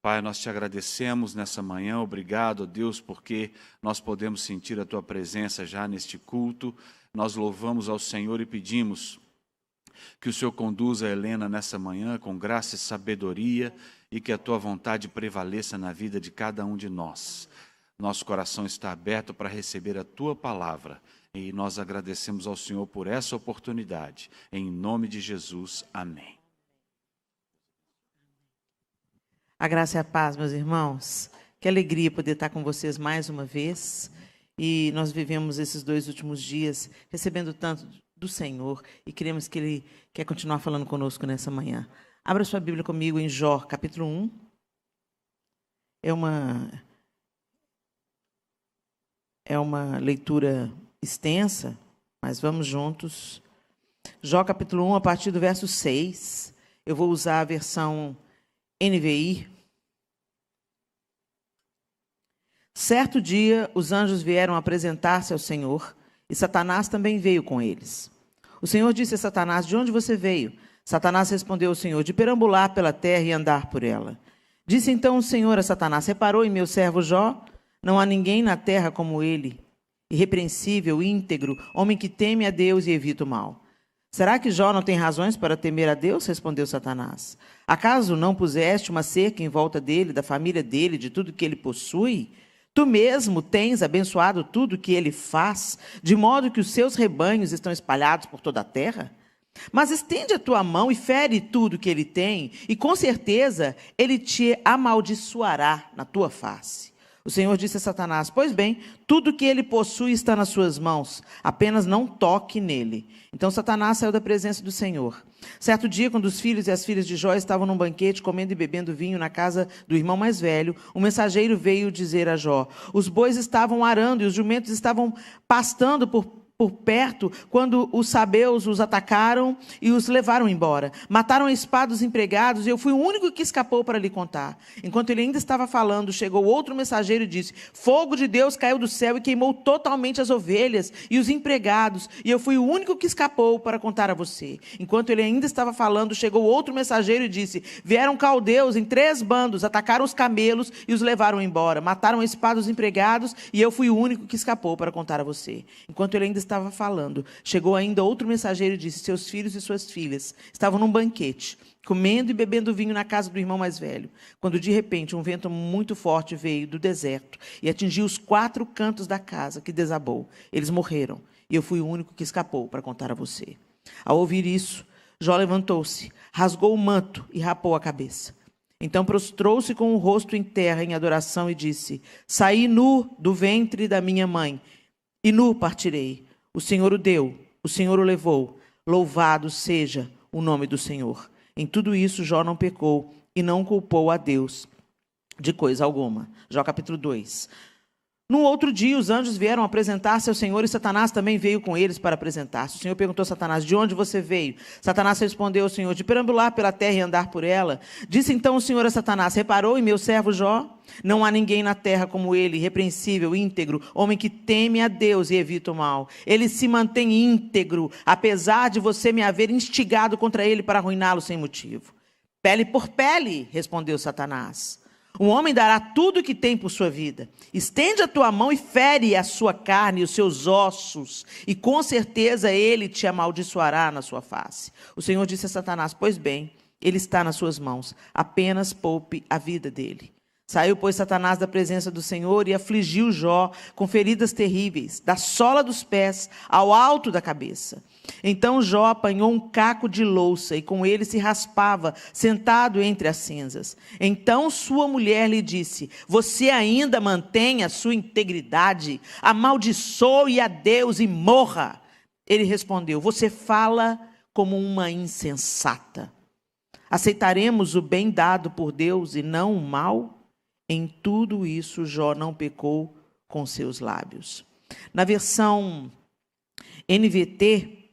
Pai, nós te agradecemos nessa manhã, obrigado, Deus, porque nós podemos sentir a Tua presença já neste culto. Nós louvamos ao Senhor e pedimos que o Senhor conduza a Helena nessa manhã com graça e sabedoria e que a Tua vontade prevaleça na vida de cada um de nós. Nosso coração está aberto para receber a Tua palavra e nós agradecemos ao Senhor por essa oportunidade. Em nome de Jesus, amém. A graça e a paz, meus irmãos. Que alegria poder estar com vocês mais uma vez. E nós vivemos esses 2 últimos dias recebendo tanto do Senhor e queremos que Ele quer continuar falando conosco nessa manhã. Abra sua Bíblia comigo em Jó, capítulo 1. É uma leitura extensa, mas vamos juntos. Jó, capítulo 1, a partir do verso 6. Eu vou usar a versão NVI. Certo dia, os anjos vieram apresentar-se ao Senhor, e Satanás também veio com eles. O Senhor disse a Satanás: de onde você veio? Satanás respondeu ao Senhor: de perambular pela terra e andar por ela. Disse então o Senhor a Satanás: reparou em meu servo Jó? Não há ninguém na terra como ele, irrepreensível, íntegro, homem que teme a Deus e evita o mal. Será que Jó não tem razões para temer a Deus? Respondeu Satanás. Acaso não puseste uma cerca em volta dele, da família dele, de tudo que ele possui? Tu mesmo tens abençoado tudo que ele faz, de modo que os seus rebanhos estão espalhados por toda a terra? Mas estende a tua mão e fere tudo que ele tem, e com certeza ele te amaldiçoará na tua face. O Senhor disse a Satanás: pois bem, tudo que ele possui está nas suas mãos, apenas não toque nele. Então Satanás saiu da presença do Senhor. Certo dia, quando os filhos e as filhas de Jó estavam num banquete, comendo e bebendo vinho na casa do irmão mais velho, um mensageiro veio dizer a Jó: os bois estavam arando e os jumentos estavam pastando por perto, quando os sabeus os atacaram e os levaram embora. Mataram a espada os empregados, e eu fui o único que escapou para lhe contar. Enquanto ele ainda estava falando, chegou outro mensageiro e disse: fogo de Deus caiu do céu e queimou totalmente as ovelhas e os empregados, e eu fui o único que escapou para contar a você. Enquanto ele ainda estava falando, chegou outro mensageiro e disse: vieram caldeus em 3 bandos, atacaram os camelos e os levaram embora. Mataram a espada os empregados, e eu fui o único que escapou para contar a você. Enquanto ele ainda estava falando, chegou ainda outro mensageiro e disse: seus filhos e suas filhas estavam num banquete, comendo e bebendo vinho na casa do irmão mais velho, quando de repente um vento muito forte veio do deserto e atingiu os 4 cantos da casa, que desabou. Eles morreram, e eu fui o único que escapou para contar a você. Ao ouvir isso, Jó levantou-se, rasgou o manto e rapou a cabeça. Então prostrou-se com o rosto em terra em adoração e disse: saí nu do ventre da minha mãe, e nu partirei. O Senhor o deu, o Senhor o levou. Louvado seja o nome do Senhor. Em tudo isso, Jó não pecou e não culpou a Deus de coisa alguma. Jó capítulo 2. No outro dia, os anjos vieram apresentar-se ao Senhor e Satanás também veio com eles para apresentar-se. O Senhor perguntou a Satanás: de onde você veio? Satanás respondeu ao Senhor: de perambular pela terra e andar por ela. Disse então o Senhor a Satanás: reparou em meu servo Jó? Não há ninguém na terra como ele, irrepreensível, íntegro, homem que teme a Deus e evita o mal. Ele se mantém íntegro, apesar de você me haver instigado contra ele para arruiná-lo sem motivo. Pele por pele, respondeu Satanás. Um homem dará tudo o que tem por sua vida. Estende a tua mão e fere a sua carne e os seus ossos, e com certeza ele te amaldiçoará na sua face. O Senhor disse a Satanás: pois bem, ele está nas suas mãos, apenas poupe a vida dele. Saiu, pois, Satanás da presença do Senhor e afligiu Jó com feridas terríveis, da sola dos pés ao alto da cabeça. Então Jó apanhou um caco de louça e com ele se raspava, sentado entre as cinzas. Então sua mulher lhe disse: você ainda mantém a sua integridade? Amaldiçoe a Deus e morra. Ele respondeu: você fala como uma insensata. Aceitaremos o bem dado por Deus e não o mal? Em tudo isso, Jó não pecou com seus lábios. Na versão NVT,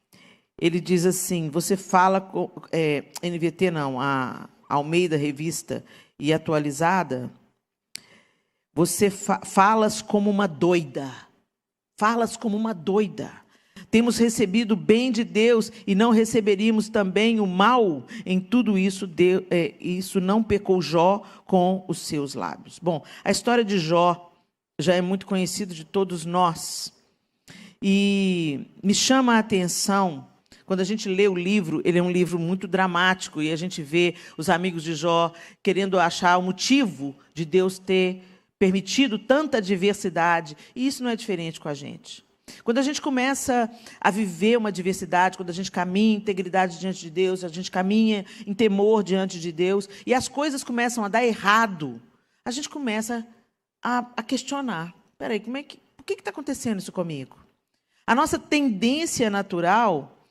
ele diz assim, você fala... NVT não, a Almeida Revista e Atualizada, você falas como uma doida. Falas como uma doida. Temos recebido o bem de Deus e não receberíamos também o mal? Em tudo isso, isso não pecou Jó com os seus lábios. Bom, a história de Jó já é muito conhecida de todos nós. E me chama a atenção, quando a gente lê o livro, ele é um livro muito dramático, e a gente vê os amigos de Jó querendo achar o motivo de Deus ter permitido tanta diversidade, e isso não é diferente com a gente. Quando a gente começa a viver uma diversidade, quando a gente caminha em integridade diante de Deus, a gente caminha em temor diante de Deus, e as coisas começam a dar errado, a gente começa a questionar. Espera aí, por que está acontecendo isso comigo? A nossa tendência natural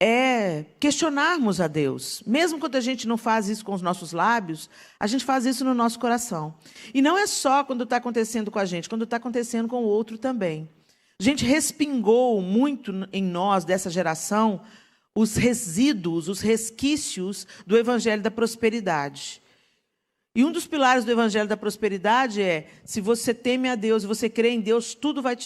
é questionarmos a Deus. Mesmo quando a gente não faz isso com os nossos lábios, a gente faz isso no nosso coração. E não é só quando está acontecendo com a gente, quando está acontecendo com o outro também. A gente respingou muito em nós, dessa geração, os resíduos, os resquícios do Evangelho da Prosperidade. E um dos pilares do Evangelho da Prosperidade é: se você teme a Deus e você crê em Deus, tudo vai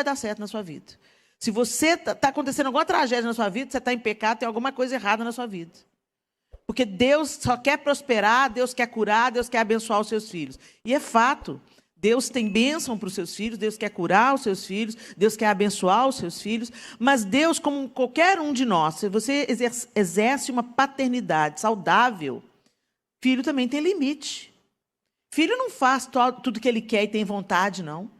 dar certo na sua vida. Se você está acontecendo alguma tragédia na sua vida, você está em pecado, tem alguma coisa errada na sua vida. Porque Deus só quer prosperar, Deus quer curar, Deus quer abençoar os seus filhos. E é fato. Deus tem bênção para os seus filhos, Deus quer curar os seus filhos, Deus quer abençoar os seus filhos, mas Deus, como qualquer um de nós, se você exerce uma paternidade saudável, filho também tem limite. Filho não faz tudo que ele quer e tem vontade, não.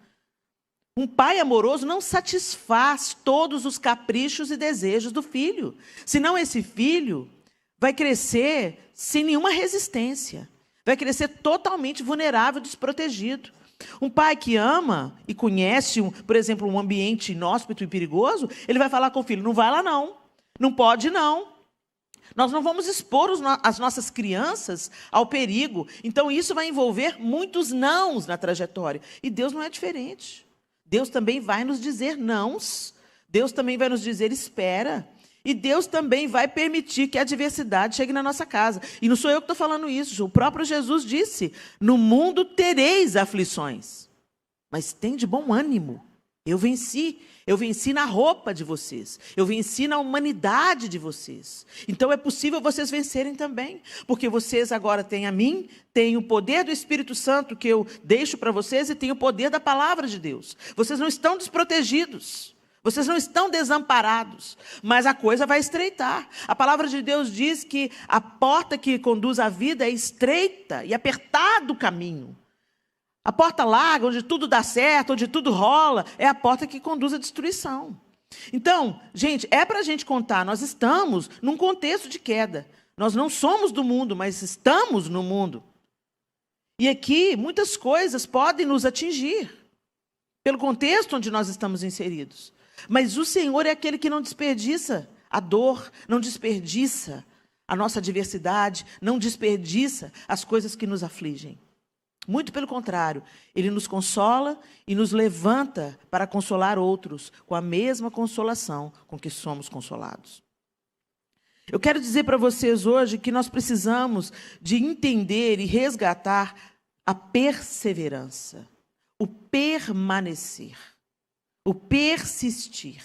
Um pai amoroso não satisfaz todos os caprichos e desejos do filho, senão esse filho vai crescer sem nenhuma resistência, vai crescer totalmente vulnerável, desprotegido. Um pai que ama e conhece, por exemplo, um ambiente inóspito e perigoso, ele vai falar com o filho: não vai lá não, não pode não. Nós não vamos expor as nossas crianças ao perigo. Então, isso vai envolver muitos nãos na trajetória. E Deus não é diferente. Deus também vai nos dizer nãos. Deus também vai nos dizer espera. E Deus também vai permitir que a adversidade chegue na nossa casa. E não sou eu que estou falando isso. O próprio Jesus disse: no mundo tereis aflições, mas tem de bom ânimo. Eu venci. Eu venci na roupa de vocês. Eu venci na humanidade de vocês. Então é possível vocês vencerem também. Porque vocês agora têm a mim, têm o poder do Espírito Santo que eu deixo para vocês e têm o poder da palavra de Deus. Vocês não estão desprotegidos. Vocês não estão desamparados, mas a coisa vai estreitar. A palavra de Deus diz que a porta que conduz à vida é estreita e apertado o caminho. A porta larga, onde tudo dá certo, onde tudo rola, é a porta que conduz à destruição. Então, gente, é para a gente contar, nós estamos num contexto de queda. Nós não somos do mundo, mas estamos no mundo. E aqui, muitas coisas podem nos atingir, pelo contexto onde nós estamos inseridos. Mas o Senhor é aquele que não desperdiça a dor, não desperdiça a nossa adversidade, não desperdiça as coisas que nos afligem. Muito pelo contrário, Ele nos consola e nos levanta para consolar outros com a mesma consolação com que somos consolados. Eu quero dizer para vocês hoje que nós precisamos de entender e resgatar a perseverança, o permanecer, o persistir.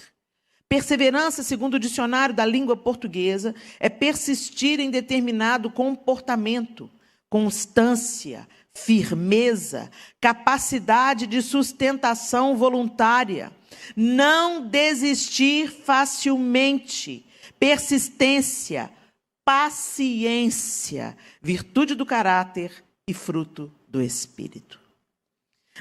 Perseverança, segundo o dicionário da língua portuguesa, é persistir em determinado comportamento, constância, firmeza, capacidade de sustentação voluntária, não desistir facilmente, persistência, paciência, virtude do caráter e fruto do Espírito.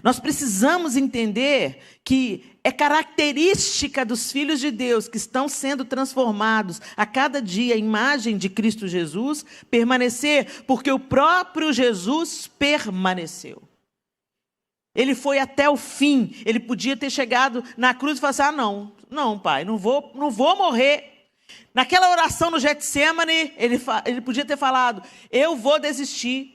Nós precisamos entender que é característica dos filhos de Deus que estão sendo transformados a cada dia à imagem de Cristo Jesus, permanecer, porque o próprio Jesus permaneceu. Ele foi até o fim. Ele podia ter chegado na cruz e falar assim: não, pai, não vou morrer. Naquela oração no Getsemane, ele podia ter falado: eu vou desistir.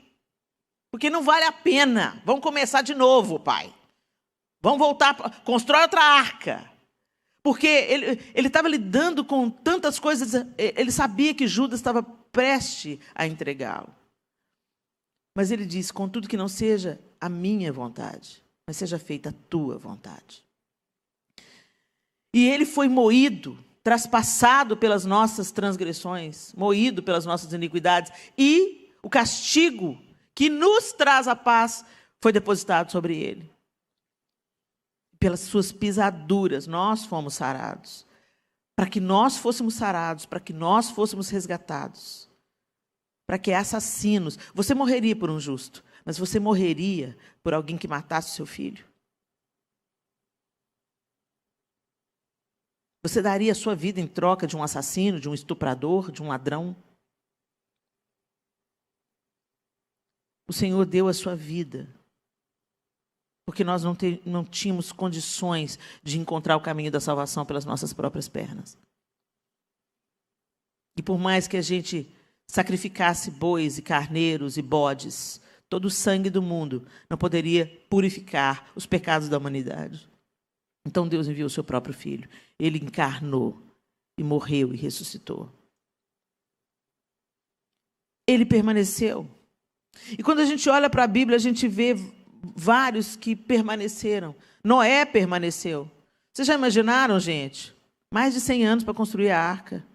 Porque não vale a pena. Vamos começar de novo, pai. Vamos voltar, constrói outra arca. Porque ele estava lidando com tantas coisas, ele sabia que Judas estava prestes a entregá-lo. Mas ele disse: contudo que não seja a minha vontade, mas seja feita a tua vontade. E ele foi moído, traspassado pelas nossas transgressões, moído pelas nossas iniquidades, e o castigo que nos traz a paz foi depositado sobre ele. Pelas suas pisaduras nós fomos sarados. Para que nós fôssemos sarados, para que nós fôssemos resgatados. Para que assassinos... Você morreria por um justo, mas você morreria por alguém que matasse o seu filho? Você daria a sua vida em troca de um assassino, de um estuprador, de um ladrão? O Senhor deu a sua vida, porque nós não tínhamos condições de encontrar o caminho da salvação pelas nossas próprias pernas. E por mais que a gente sacrificasse bois e carneiros e bodes, todo o sangue do mundo não poderia purificar os pecados da humanidade. Então Deus enviou o seu próprio Filho. Ele encarnou e morreu e ressuscitou. Ele permaneceu. E quando a gente olha para a Bíblia, a gente vê vários que permaneceram. Noé permaneceu. Vocês já imaginaram, gente? Mais de 100 anos para construir a arca.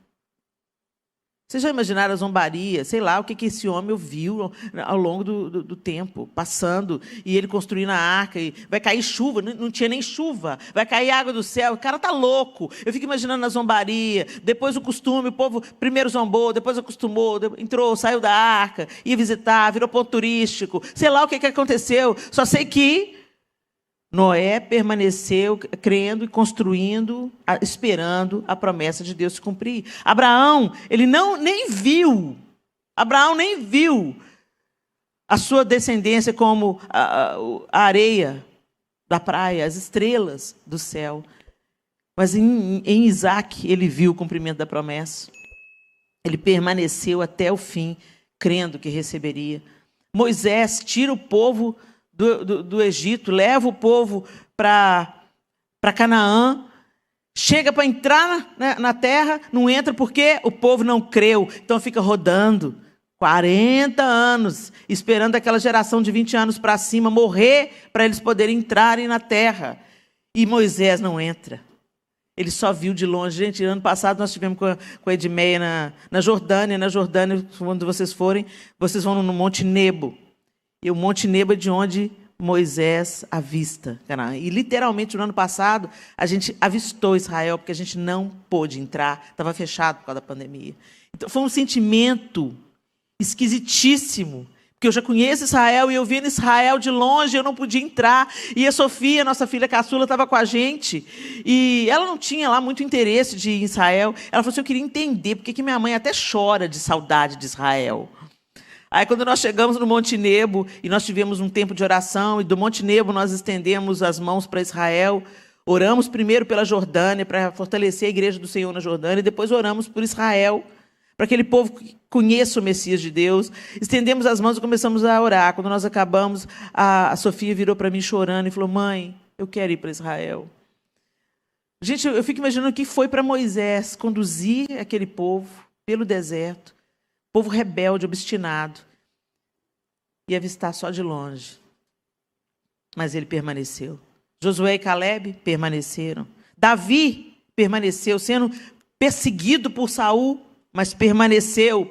Vocês já imaginaram a zombaria? Sei lá o que esse homem ouviu ao longo do tempo, passando, e ele construindo a arca, e vai cair chuva, não tinha nem chuva, vai cair água do céu, o cara está louco. Eu fico imaginando a zombaria, depois o costume, o povo primeiro zombou, depois acostumou, entrou, saiu da arca, ia visitar, virou ponto turístico, sei lá o que aconteceu, só sei que Noé permaneceu crendo e construindo, esperando a promessa de Deus se cumprir. Abraão, ele nem viu a sua descendência como a areia da praia, as estrelas do céu. Mas em Isaac ele viu o cumprimento da promessa. Ele permaneceu até o fim, crendo que receberia. Moisés tira o povo do Egito, leva o povo para Canaã, chega para entrar na terra, não entra porque o povo não creu, então fica rodando 40 anos, esperando aquela geração de 20 anos para cima morrer, para eles poderem entrarem na terra. E Moisés não entra. Ele só viu de longe. Gente, ano passado nós estivemos com a Edmeia na Jordânia. Na Jordânia, quando vocês forem, vocês vão no Monte Nebo. E o Monte Nebo é de onde Moisés avista Canaã. E literalmente no ano passado a gente avistou Israel, porque a gente não pôde entrar, estava fechado por causa da pandemia. Então foi um sentimento esquisitíssimo, porque eu já conheço Israel e eu vendo Israel de longe, eu não podia entrar. E a Sofia, nossa filha caçula, estava com a gente. E ela não tinha lá muito interesse de ir em Israel. Ela falou assim, eu queria entender porque que minha mãe até chora de saudade de Israel. Aí, quando nós chegamos no Monte Nebo, e nós tivemos um tempo de oração, e do Monte Nebo nós estendemos as mãos para Israel, oramos primeiro pela Jordânia, para fortalecer a igreja do Senhor na Jordânia, e depois oramos por Israel, para que aquele povo conheça o Messias de Deus. Estendemos as mãos e começamos a orar. Quando nós acabamos, a Sofia virou para mim chorando e falou, mãe, eu quero ir para Israel. Gente, eu fico imaginando o que foi para Moisés conduzir aquele povo pelo deserto, povo rebelde, obstinado, e avistar só de longe. Mas ele permaneceu. Josué e Caleb permaneceram. Davi permaneceu, sendo perseguido por Saul, mas permaneceu.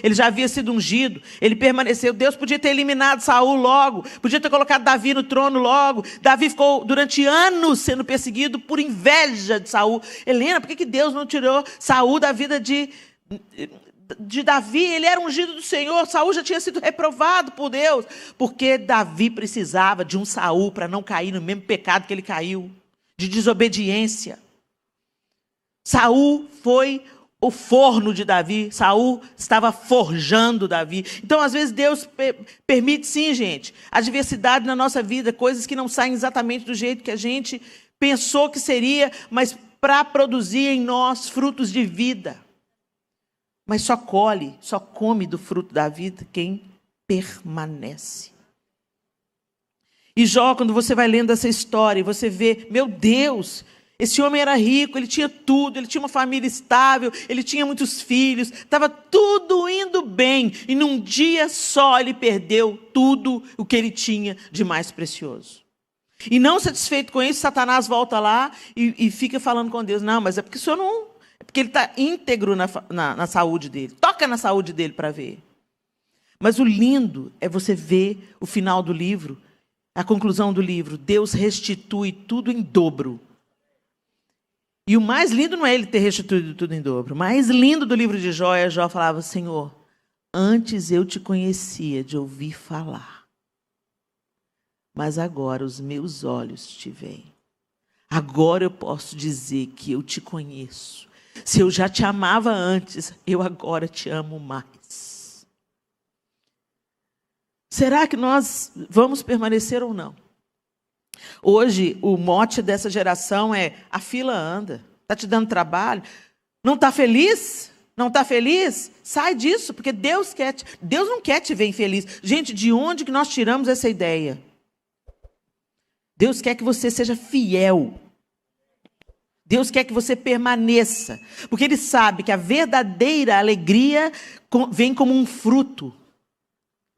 Ele já havia sido ungido, ele permaneceu. Deus podia ter eliminado Saul logo, podia ter colocado Davi no trono logo. Davi ficou durante anos sendo perseguido por inveja de Saul. Helena, por que Deus não tirou Saul da vida de Davi? Ele era ungido do Senhor, Saul já tinha sido reprovado por Deus, porque Davi precisava de um Saul para não cair no mesmo pecado que ele caiu, de desobediência. Saul foi o forno de Davi, Saul estava forjando Davi. Então, às vezes, Deus permite, sim, gente, adversidade na nossa vida, coisas que não saem exatamente do jeito que a gente pensou que seria, mas para produzir em nós frutos de vida. Mas só come do fruto da vida quem permanece. E Jó, quando você vai lendo essa história, você vê, meu Deus, esse homem era rico, ele tinha tudo, ele tinha uma família estável, ele tinha muitos filhos, estava tudo indo bem. E num dia só ele perdeu tudo o que ele tinha de mais precioso. E não satisfeito com isso, Satanás volta lá e fica falando com Deus. Não, mas é porque o senhor não... É porque ele está íntegro na saúde dele. Toca na saúde dele para ver. Mas o lindo é você ver o final do livro, a conclusão do livro. Deus restitui tudo em dobro. E o mais lindo não é ele ter restituído tudo em dobro. O mais lindo do livro de Jó é Jó falava: Senhor, antes eu te conhecia de ouvir falar, mas agora os meus olhos te veem. Agora eu posso dizer que eu te conheço. Se eu já te amava antes, eu agora te amo mais. Será que nós vamos permanecer ou não? Hoje, o mote dessa geração é: a fila anda. Está te dando trabalho? Não está feliz? Não está feliz? Sai disso, porque Deus não quer te ver infeliz. Gente, de onde que nós tiramos essa ideia? Deus quer que você seja fiel. Deus quer que você permaneça. Porque Ele sabe que a verdadeira alegria vem como um fruto.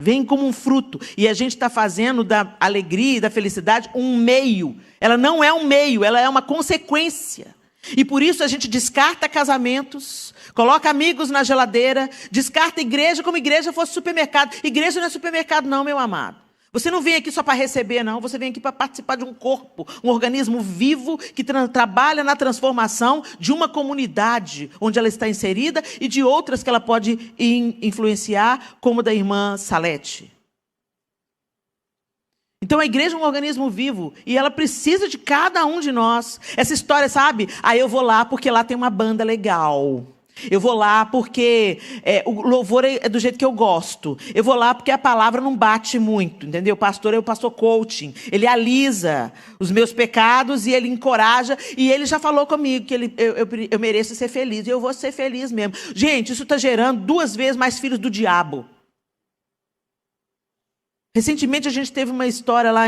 Vem como um fruto. E a gente está fazendo da alegria e da felicidade um meio. Ela não é um meio, ela é uma consequência. E por isso a gente descarta casamentos, coloca amigos na geladeira, descarta igreja como igreja fosse supermercado. Igreja não é supermercado não, meu amado. Você não vem aqui só para receber, não. Você vem aqui para participar de um corpo, um organismo vivo que trabalha na transformação de uma comunidade onde ela está inserida e de outras que ela pode influenciar, como da irmã Salete. Então a igreja é um organismo vivo e ela precisa de cada um de nós. Essa história, sabe? Eu vou lá porque lá tem uma banda legal. Eu vou lá porque o louvor é do jeito que eu gosto. Eu vou lá porque a palavra não bate muito, entendeu? O pastor é o pastor coaching. Ele alisa os meus pecados e ele encoraja. E ele já falou comigo que eu mereço ser feliz. E eu vou ser feliz mesmo. Gente, isso está gerando 2 vezes mais filhos do diabo. Recentemente a gente teve uma história lá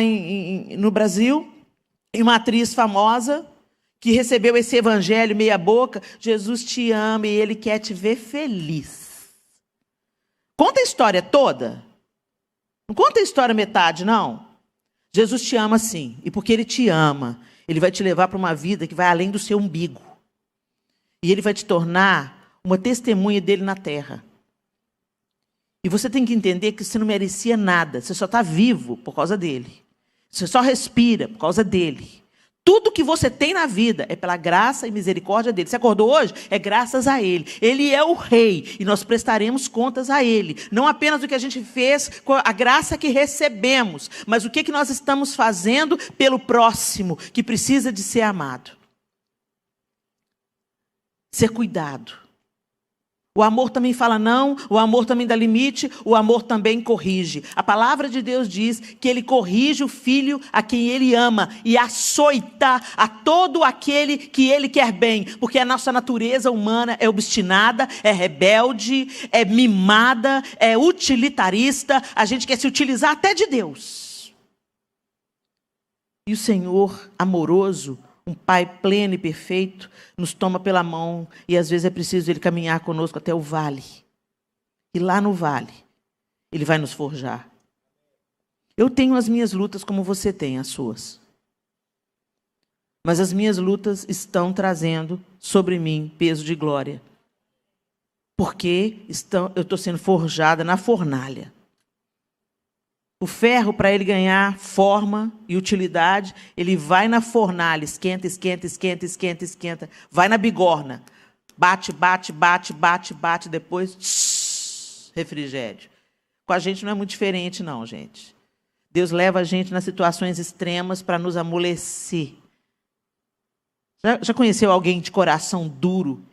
no Brasil. E uma atriz famosa que recebeu esse evangelho meia boca: Jesus te ama e Ele quer te ver feliz. Conta a história toda. Não conta a história metade, não. Jesus te ama sim. E porque Ele te ama, Ele vai te levar para uma vida que vai além do seu umbigo. E Ele vai te tornar uma testemunha dEle na terra. E você tem que entender que você não merecia nada. Você só está vivo por causa dEle. Você só respira por causa dEle. Tudo que você tem na vida é pela graça e misericórdia dele. Você acordou hoje? É graças a ele. Ele é o rei e nós prestaremos contas a ele. Não apenas do que a gente fez com a graça que recebemos, mas o que nós estamos fazendo pelo próximo que precisa de ser amado. Ser cuidado. O amor também fala não, o amor também dá limite, o amor também corrige. A palavra de Deus diz que Ele corrige o filho a quem Ele ama e açoita a todo aquele que Ele quer bem. Porque a nossa natureza humana é obstinada, é rebelde, é mimada, é utilitarista. A gente quer se utilizar até de Deus. E o Senhor amoroso, um Pai pleno e perfeito, nos toma pela mão e às vezes é preciso Ele caminhar conosco até o vale. E lá no vale, Ele vai nos forjar. Eu tenho as minhas lutas como você tem as suas. Mas as minhas lutas estão trazendo sobre mim peso de glória. Porque eu estou sendo forjada na fornalha. O ferro, para ele ganhar forma e utilidade, ele vai na fornalha, esquenta, esquenta, esquenta, esquenta, esquenta. Vai na bigorna. Bate, bate, bate, bate, bate, depois refrigério. Com a gente não é muito diferente, não, gente. Deus leva a gente nas situações extremas para nos amolecer. Já conheceu alguém de coração duro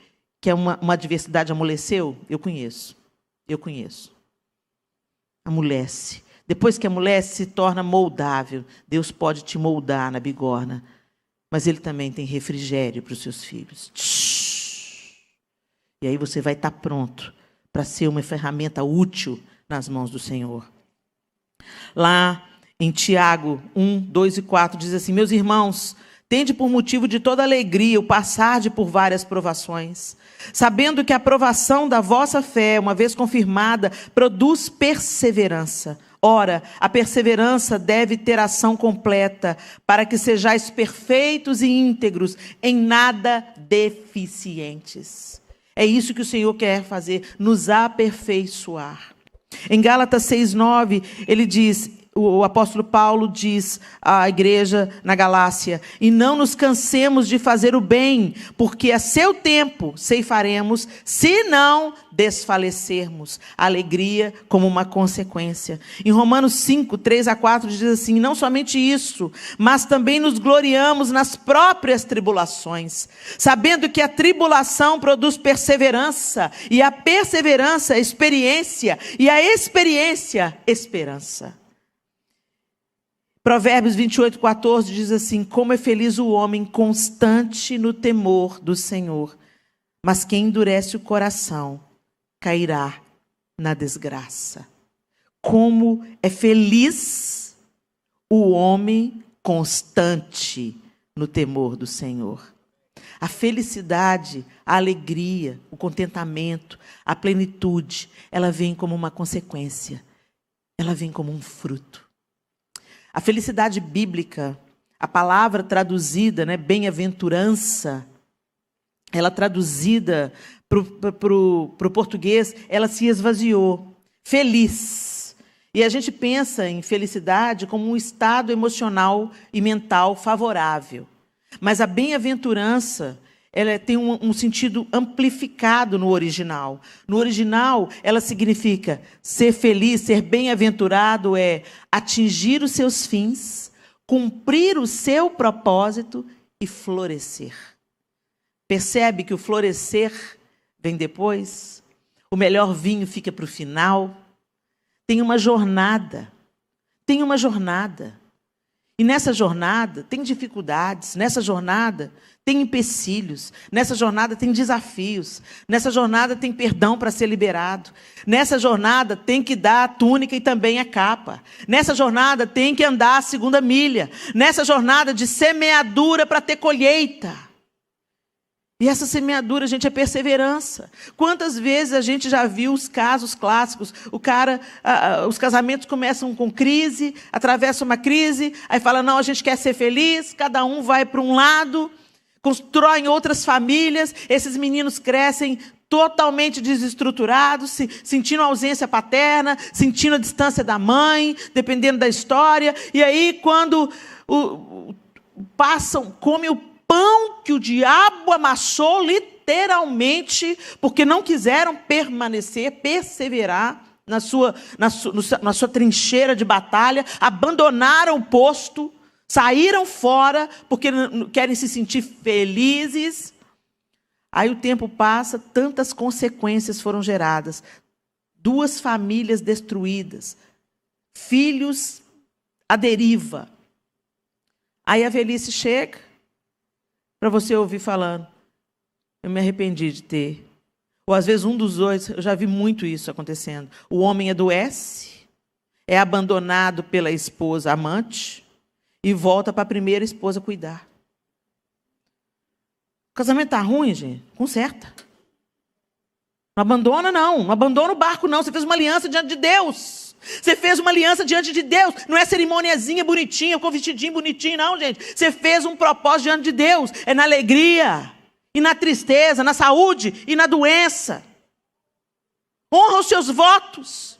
que uma adversidade amoleceu? Eu conheço. Amolece. Depois que amolece, se torna moldável. Deus pode te moldar na bigorna. Mas Ele também tem refrigério para os seus filhos. E aí você vai estar pronto para ser uma ferramenta útil nas mãos do Senhor. Lá em Tiago 1, 2 e 4 diz assim: meus irmãos, tende por motivo de toda alegria o passarde por várias provações, sabendo que a provação da vossa fé, uma vez confirmada, produz perseverança. Ora, a perseverança deve ter ação completa, para que sejais perfeitos e íntegros, em nada deficientes. É isso que o Senhor quer fazer, nos aperfeiçoar. Em Gálatas 6:9, ele diz, o apóstolo Paulo diz à igreja na Galácia: e não nos cansemos de fazer o bem, porque a seu tempo ceifaremos, se não desfalecermos. Alegria como uma consequência. Em Romanos 5:3-4 diz assim: não somente isso, mas também nos gloriamos nas próprias tribulações, sabendo que a tribulação produz perseverança, e a perseverança, experiência, e a experiência, esperança. Provérbios 28:14 diz assim: como é feliz o homem constante no temor do Senhor, mas quem endurece o coração cairá na desgraça. Como é feliz o homem constante no temor do Senhor. A felicidade, a alegria, o contentamento, a plenitude, ela vem como uma consequência, ela vem como um fruto. A felicidade bíblica, a palavra traduzida, bem-aventurança, ela traduzida para o português, ela se esvaziou. Feliz. E a gente pensa em felicidade como um estado emocional e mental favorável. Mas a bem-aventurança, ela tem um sentido amplificado no original. No original, ela significa ser feliz, ser bem-aventurado é atingir os seus fins, cumprir o seu propósito e florescer. Percebe que o florescer vem depois? O melhor vinho fica para o final. Tem uma jornada. Tem uma jornada. E nessa jornada tem dificuldades, nessa jornada tem empecilhos, nessa jornada tem desafios, nessa jornada tem perdão para ser liberado, nessa jornada tem que dar a túnica e também a capa, nessa jornada tem que andar a segunda milha, nessa jornada de semeadura para ter colheita. E essa semeadura, gente, é perseverança. Quantas vezes a gente já viu os casos clássicos? Os casamentos começam com crise, atravessam uma crise, aí fala, não, a gente quer ser feliz, cada um vai para um lado, constroem outras famílias, esses meninos crescem totalmente desestruturados, sentindo a ausência paterna, sentindo a distância da mãe, dependendo da história, e aí quando comem o pão que o diabo amassou, literalmente, porque não quiseram perseverar na sua trincheira de batalha, abandonaram o posto, saíram fora, porque querem se sentir felizes. Aí o tempo passa, tantas consequências foram geradas. 2 famílias destruídas, filhos à deriva. Aí a velhice chega, para você ouvir falando, eu me arrependi de ter. Ou às vezes um dos dois, eu já vi muito isso acontecendo. O homem adoece, é abandonado pela esposa amante e volta para a primeira esposa cuidar. O casamento está ruim, gente? Conserta. Não abandona, não. Não abandona o barco, não. Você fez uma aliança diante de Deus. Você fez uma aliança diante de Deus. Não é cerimoniazinha bonitinha, com vestidinho bonitinho, não, gente. Você fez um propósito diante de Deus. É na alegria, e na tristeza, na saúde e na doença. Honra os seus votos.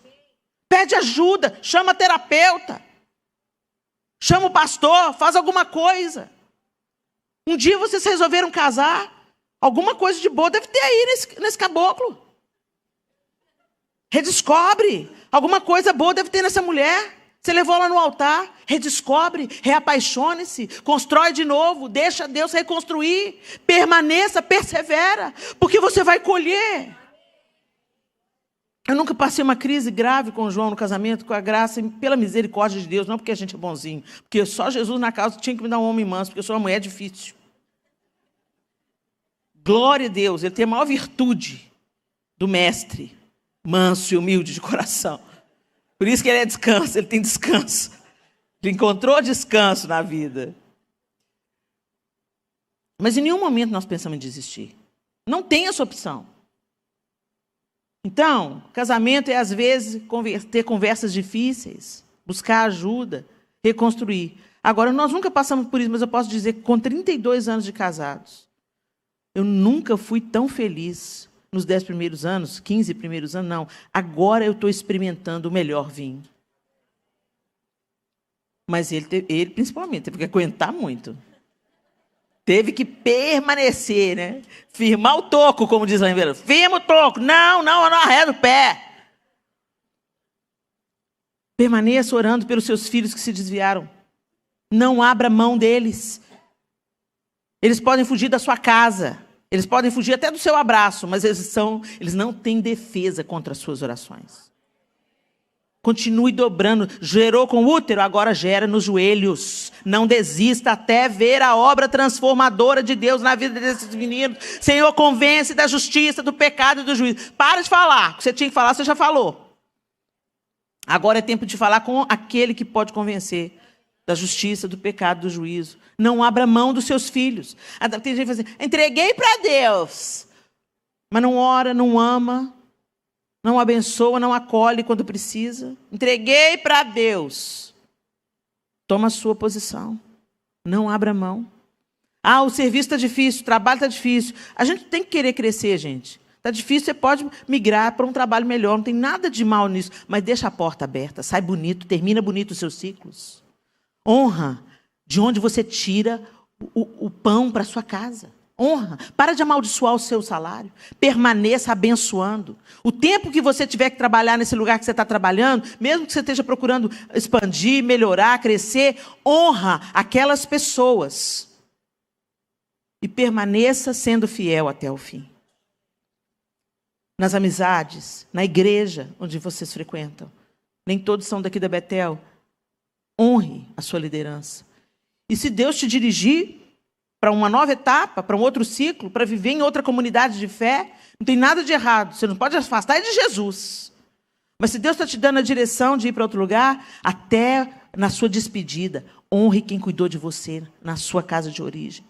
Pede ajuda, chama terapeuta. Chama o pastor, faz alguma coisa. Um dia vocês resolveram casar. Alguma coisa de boa deve ter aí nesse caboclo. Redescobre. Alguma coisa boa deve ter nessa mulher. Você levou ela no altar, redescobre, reapaixone-se, constrói de novo, deixa Deus reconstruir, permaneça, persevera, porque você vai colher. Eu nunca passei uma crise grave com o João no casamento, com a graça e pela misericórdia de Deus, não porque a gente é bonzinho, porque só Jesus na casa tinha que me dar um homem manso, porque eu sou uma mulher difícil. Glória a Deus, ele tem a maior virtude do mestre, manso e humilde de coração. Por isso que ele é descanso, ele tem descanso. Ele encontrou descanso na vida. Mas em nenhum momento nós pensamos em desistir. Não tem essa opção. Então, casamento é às vezes ter conversas difíceis, buscar ajuda, reconstruir. Agora, nós nunca passamos por isso, mas eu posso dizer que com 32 anos de casados, eu nunca fui tão feliz nos 10 primeiros anos, 15 primeiros anos, não. Agora eu estou experimentando o melhor vinho. Mas ele principalmente, teve que aguentar muito. Teve que permanecer, né? Firmar o toco, como diz lá em Verão. Firma o toco. Não arreda o pé. Permaneça orando pelos seus filhos que se desviaram. Não abra mão deles. Eles podem fugir da sua casa. Eles podem fugir até do seu abraço, mas eles não têm defesa contra as suas orações. Continue dobrando. Gerou com o útero, agora gera nos joelhos. Não desista até ver a obra transformadora de Deus na vida desses meninos. Senhor, convence da justiça, do pecado e do juízo. Para de falar. O que você tinha que falar, você já falou. Agora é tempo de falar com aquele que pode convencer da justiça, do pecado, do juízo. Não abra mão dos seus filhos. Tem gente que fala assim, entreguei para Deus. Mas não ora, não ama. Não abençoa, não acolhe quando precisa. Entreguei para Deus. Toma a sua posição. Não abra mão. O serviço está difícil, o trabalho está difícil. A gente tem que querer crescer, gente. Está difícil, você pode migrar para um trabalho melhor. Não tem nada de mal nisso. Mas deixa a porta aberta. Sai bonito, termina bonito os seus ciclos. Honra de onde você tira o pão para a sua casa. Honra. Para de amaldiçoar o seu salário. Permaneça abençoando. O tempo que você tiver que trabalhar nesse lugar que você está trabalhando, mesmo que você esteja procurando expandir, melhorar, crescer, honra aquelas pessoas. E permaneça sendo fiel até o fim. Nas amizades, na igreja onde vocês frequentam. Nem todos são daqui da Betel. Honre a sua liderança. E se Deus te dirigir para uma nova etapa, para um outro ciclo, para viver em outra comunidade de fé, não tem nada de errado. Você não pode afastar de Jesus. Mas se Deus está te dando a direção de ir para outro lugar, até na sua despedida, honre quem cuidou de você na sua casa de origem.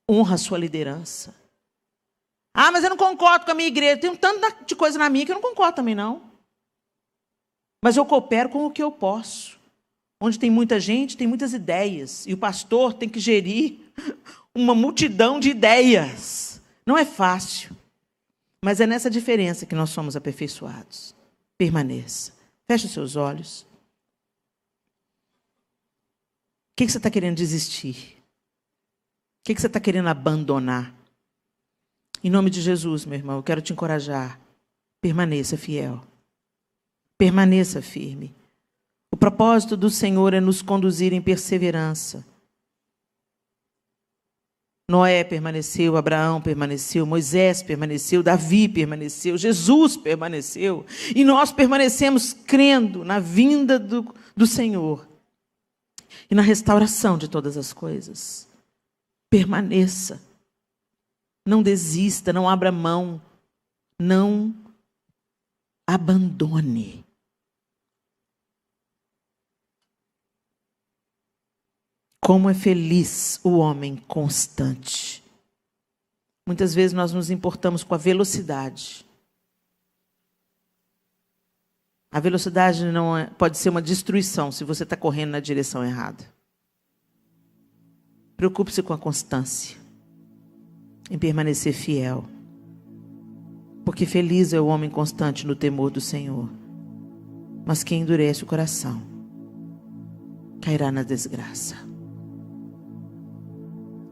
Honra a sua liderança. Mas eu não concordo com a minha igreja. Tem um tanto de coisa na minha que eu não concordo também, não. Mas eu coopero com o que eu posso. Onde tem muita gente, tem muitas ideias. E o pastor tem que gerir uma multidão de ideias. Não é fácil. Mas é nessa diferença que nós somos aperfeiçoados. Permaneça. Feche os seus olhos. O que você está querendo desistir? O que você está querendo abandonar? Em nome de Jesus, meu irmão, eu quero te encorajar. Permaneça fiel. Permaneça firme. O propósito do Senhor é nos conduzir em perseverança. Noé permaneceu, Abraão permaneceu, Moisés permaneceu, Davi permaneceu, Jesus permaneceu. E nós permanecemos crendo na vinda do Senhor e na restauração de todas as coisas. Permaneça. Não desista, não abra mão, não abandone. Como é feliz o homem constante. Muitas vezes nós nos importamos com a velocidade. A velocidade pode ser uma destruição se você está correndo na direção errada. Preocupe-se com a constância, em permanecer fiel. Porque feliz é o homem constante no temor do Senhor. Mas quem endurece o coração cairá na desgraça.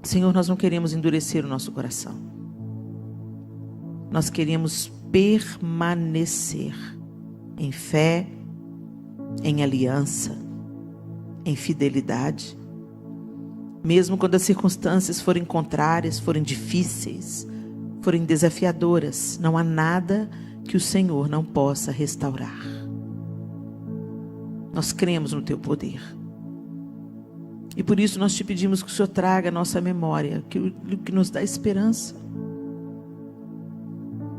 Senhor, nós não queremos endurecer o nosso coração. Nós queremos permanecer em fé, em aliança, em fidelidade. Mesmo quando as circunstâncias forem contrárias, forem difíceis, forem desafiadoras, não há nada que o Senhor não possa restaurar. Nós cremos no Teu poder. E por isso nós te pedimos que o Senhor traga a nossa memória, que nos dá esperança.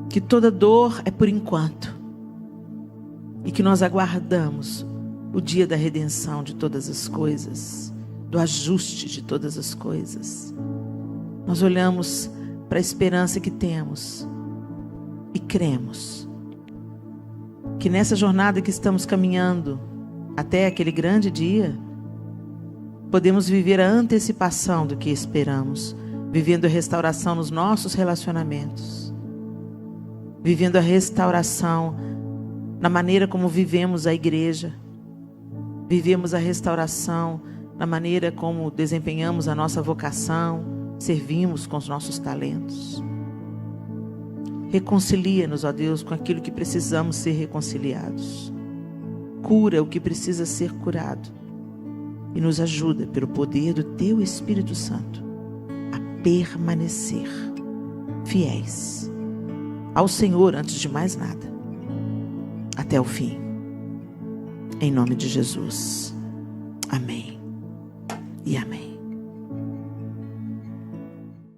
Que toda dor é por enquanto. E que nós aguardamos o dia da redenção de todas as coisas, do ajuste de todas as coisas. Nós olhamos para a esperança que temos e cremos Que nessa jornada que estamos caminhando até aquele grande dia, podemos viver a antecipação do que esperamos, vivendo a restauração nos nossos relacionamentos, vivendo a restauração na maneira como vivemos a igreja, vivemos a restauração na maneira como desempenhamos a nossa vocação, servimos com os nossos talentos. Reconcilia-nos, ó Deus, com aquilo que precisamos ser reconciliados. Cura o que precisa ser curado. E nos ajuda, pelo poder do Teu Espírito Santo, a permanecer fiéis ao Senhor antes de mais nada, até o fim. Em nome de Jesus. Amém e amém.